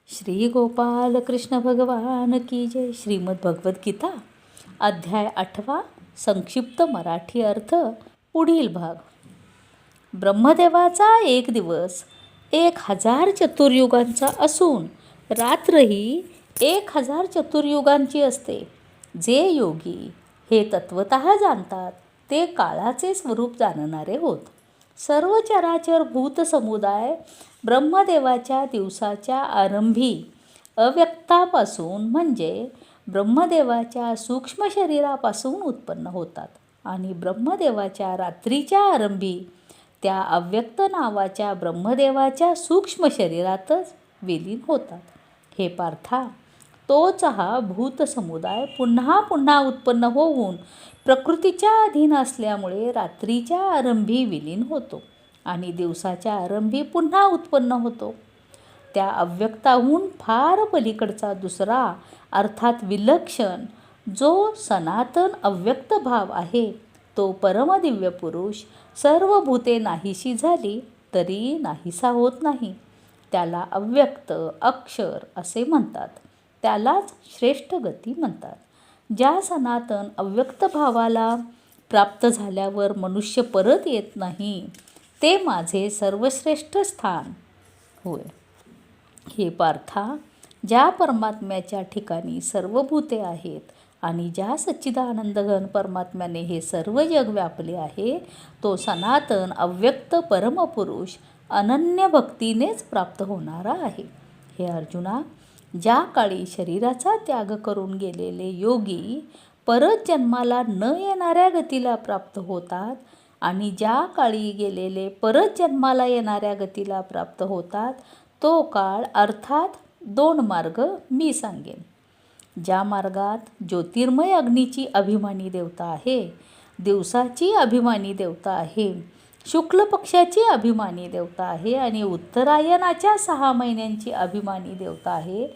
श्री गोपाल कृष्ण भगवान की जय. श्रीमद भगवद्गीता अध्याय 8 संक्षिप्त मराठी अर्थ. पुढील भाग. ब्रह्मदेवाचा एक दिवस 1000 चतुर्युगांचा असून रात्रही 1000 चतुर्युगांची असते. जे योगी हे तत्वतः जाणतात ते काळाचे स्वरूप जाणणारे होत. सर्व चराचर भूत समुदाय ब्रह्मदेवाच्या दिवसाच्या आरंभी अव्यक्तापासून म्हणजे ब्रह्मदेवाच्या सूक्ष्म शरीरापासून उत्पन्न होतात आणि ब्रह्मदेवाच्या रात्रीच्या आरंभी त्या अव्यक्त नावाच्या ब्रह्मदेवाच्या सूक्ष्म शरीरातच विलीन होतात. हे पार्था, तोच हा भूत समुदाय पुन्हा पुन्हा उत्पन्न होऊन प्रकृतीच्या अधीन असल्यामुळे रात्रीच्या आरंभी विलीन होतो आणि दिवसाच्या आरंभी पुन्हा उत्पन्न होतो. त्या अव्यक्ताहून फार पलीकडचा दुसरा अर्थात विलक्षण जो सनातन अव्यक्त भाव आहे तो परमदिव्य पुरुष सर्व भूते नाहीशी झाली तरी नाहीसा होत नाही. त्याला अव्यक्त अक्षर असे म्हणतात. त्यालाच श्रेष्ठ गती म्हणतात. ज्या सनातन अव्यक्त भावाला प्राप्त झाल्यावर मनुष्य परत येत नाही ते माझे सर्वश्रेष्ठ स्थान होय. हे पार्था, ज्या परमात्म्याच्या ठिकाणी सर्व भूते आहेत आणि ज्या सच्चिदानंद घन परमात्म्याने हे सर्व जग व्यापले आहे तो सनातन अव्यक्त परमपुरुष अनन्य भक्तीनेच प्राप्त होणारा आहे. हे अर्जुना, ज्या काळी शरीराचा त्याग करून गेलेले योगी परत जन्माला न येणाऱ्या गतीला प्राप्त होतात आणि ज्या काळी गेलेले परत जन्माला येणाऱ्या गतीला प्राप्त होतात तो काळ अर्थात 2 मार्ग मी सांगेन. ज्या मार्गात ज्योतिर्मय अग्नीची अभिमानी देवता आहे, दिवसाची अभिमानी देवता आहे, शुक्ल पक्षाची अभिमानी देवता आहे आणि उत्तरायणाच्या 6 महिन्यांची अभिमानी देवता आहे,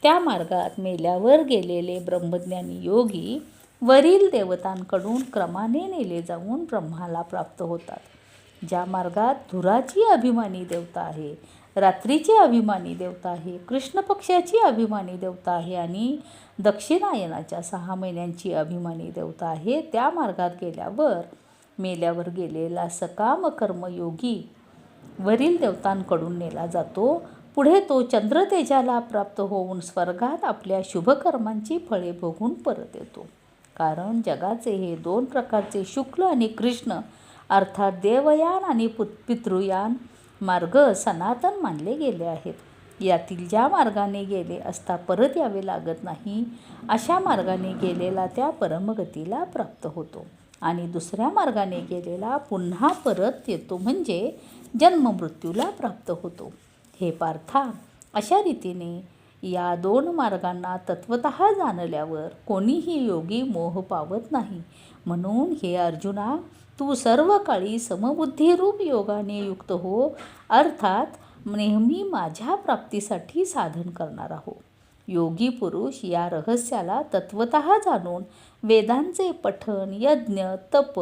त्या मार्गात मेल्यावर गेलेले ब्रह्मज्ञानी योगी वरील देवतांकडून क्रमाने नेले जाऊन ब्रह्माला प्राप्त होतात. ज्या मार्गात धुराची अभिमानी देवता आहे, रात्रीची अभिमानी देवता आहे, कृष्ण पक्षाची अभिमानी देवता आहे आणि दक्षिणायनाच्या 6 महिन्यांची अभिमानी देवता आहे, त्या मार्गात गेल्यावर मेल्यावर गेलेला सकाम कर्मयोगी वरील देवतांकडून नेला जातो. पुढे तो चंद्रतेजाला प्राप्त होऊन स्वर्गात आपल्या शुभकर्मांची फळे भोगून परत येतो. कारण जगाचे हे 2 प्रकारचे शुक्ल आणि कृष्ण अर्थात देवयान आणि पितृयान मार्ग सनातन मानले गेले आहेत. यातील ज्या मार्गाने गेले असता परत यावे लागत नाही अशा मार्गाने गेलेला त्या परमगतीला प्राप्त होतो आणि दुसऱ्या मार्गाने गेलेला पुन्हा परत येतो म्हणजे जन्ममृत्यूला प्राप्त होतो. हे पार्था, अशा रीतीने या 2 मार्गांना तत्वतः जाणल्यावर कोणीही योगी मोह पावत नाही. म्हणून हे अर्जुना, तू सर्व काळी समबुद्धिरूप योगाने युक्त हो, अर्थात नेहमी माझ्या प्राप्तीसाठी साधन करणारा हो. योगी पुरुष या रहस्याला तत्वतः जाणून वेदांचे पठन, यज्ञ, तप,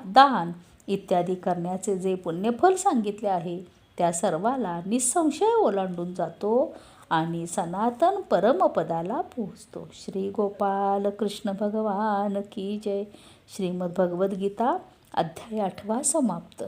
दान इत्यादी करण्याचे जे पुण्यफल सांगितले आहे त्या सर्वाला निसंशय ओलांडून जातो आणि सनातन परमपदाला पोहोचतो. श्री गोपाल कृष्ण भगवान की जय. श्रीमद भगवद्गीता अध्याय 8 समाप्त.